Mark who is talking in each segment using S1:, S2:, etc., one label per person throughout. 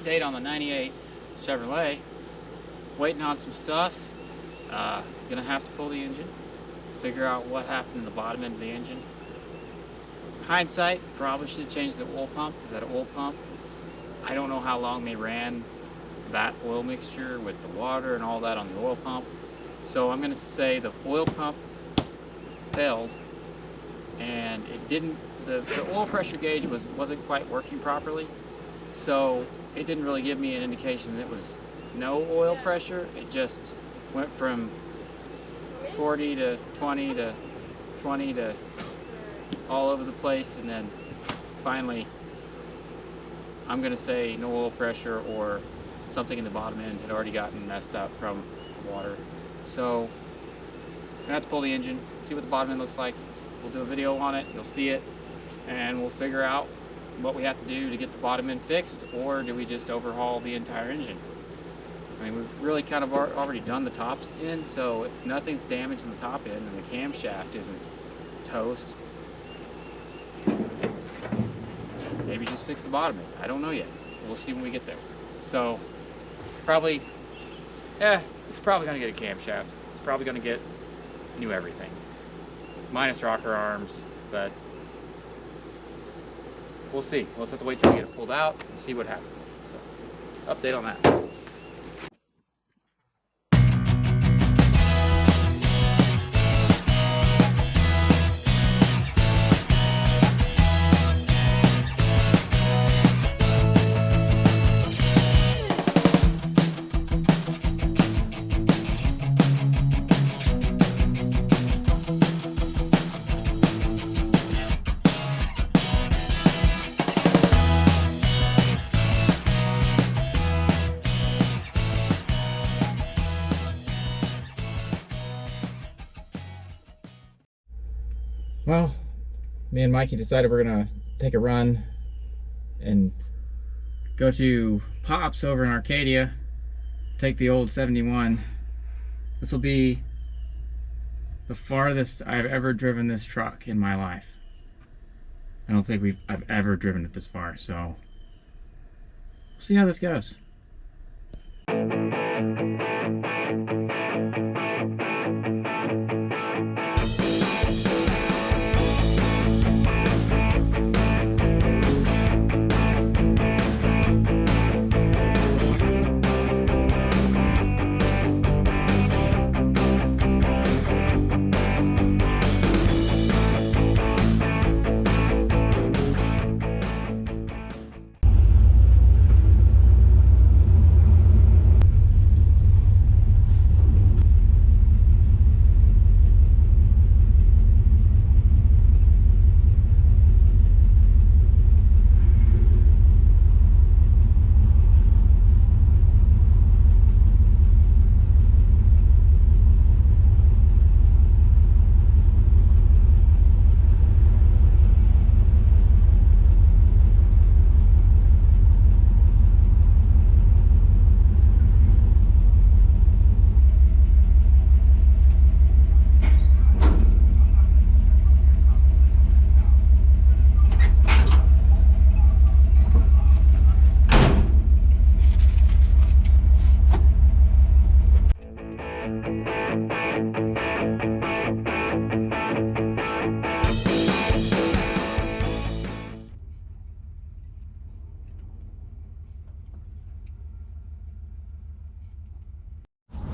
S1: update on the 98 Chevrolet. Waiting on some stuff. Gonna have to pull the engine, figure out what happened in the bottom end of the engine. Hindsight, probably should have changed the oil pump. Is that an oil pump? I don't know how long they ran that oil mixture with the water and all that on the oil pump. So I'm gonna say the oil pump failed, and it didn't. The oil pressure gauge wasn't quite working properly, so it didn't really give me an indication that it was no oil pressure. It just went from 40 to 20 to 20 to all over the place, and then finally I'm gonna say no oil pressure, or something in the bottom end had already gotten messed up from water. So I'm gonna have to pull the engine, see what the bottom end looks like. We'll do a video on it, you'll see it, and we'll figure out what we have to do to get the bottom end fixed, or do we just overhaul the entire engine. I mean, we've really kind of already done the tops in, so if nothing's damaged in the top end and the camshaft isn't toast, maybe just fix the bottom end. I don't know yet. We'll see when we get there. So probably, it's probably gonna get a camshaft. It's probably gonna get new everything, minus rocker arms, but we'll see. We'll just have to wait till we get it pulled out and see what happens. So, update on that. Well, me and Mikey decided we're gonna take a run and go to Pop's over in Arcadia, take the old 71. This will be the farthest I've ever driven this truck in my life. I don't think I've ever driven it this far, so we'll see how this goes.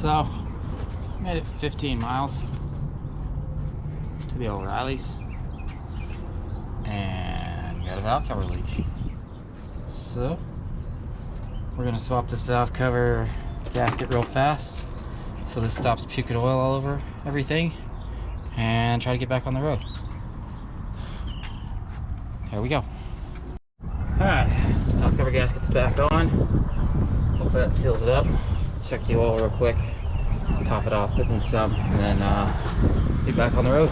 S1: So, made it 15 miles to the O'Reilly's, and got a valve cover leak. So, we're gonna swap this valve cover gasket real fast so this stops puking oil all over everything, and try to get back on the road. Here we go. Alright, valve cover gasket's back on. Hopefully that seals it up. Check the oil real quick, top it off, put in some, and then be back on the road.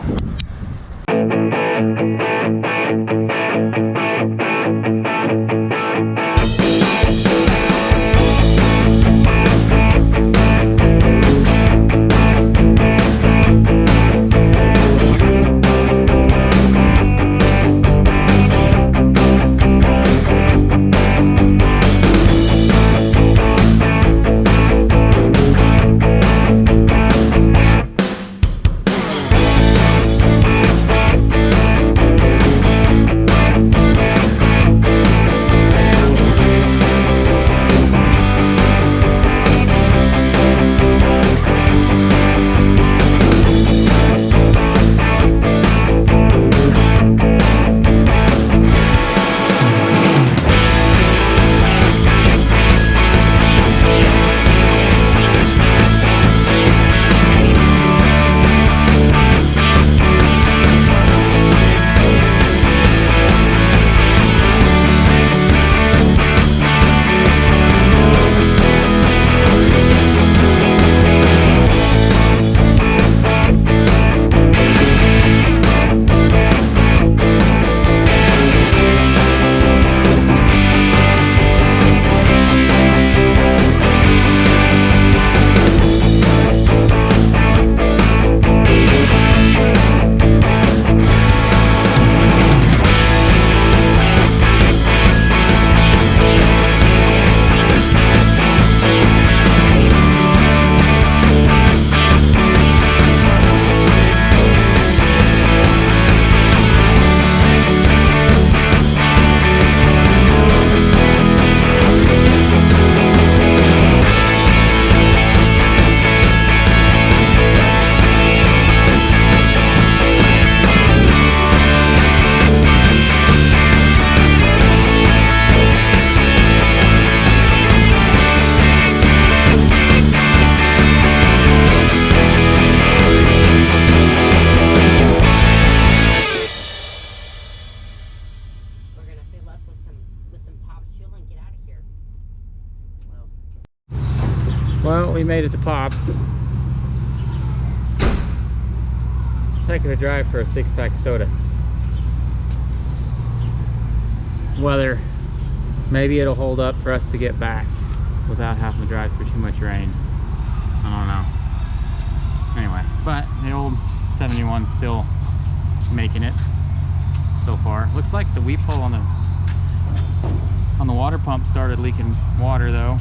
S1: we made it to Pops. Heck of a drive for a 6-pack of soda. Weather, maybe it'll hold up for us to get back without having to drive through too much rain. I don't know. Anyway, but the old 71's still making it so far. Looks like the weep hole on the water pump started leaking water though.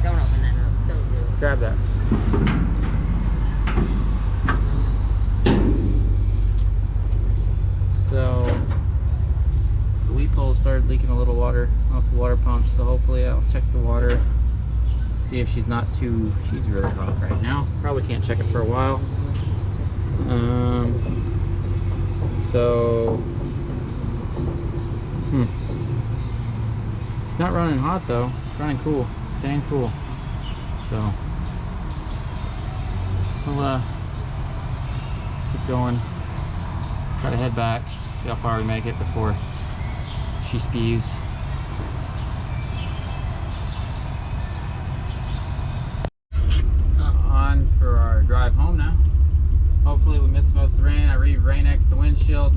S2: Don't open that up. Don't do it.
S1: Grab that. So the weep hole started leaking a little water off the water pump, so hopefully I'll check the water, see if she's not too, she's really hot right now. Probably can't check it for a while. It's not running hot though, it's running cool, staying cool. So we'll keep going, try to head back, see how far we make it before she spews. On for our drive home now. Hopefully we missed most of the rain. I re-rain-xed the windshield.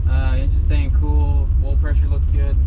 S1: Engine's staying cool, oil pressure looks good.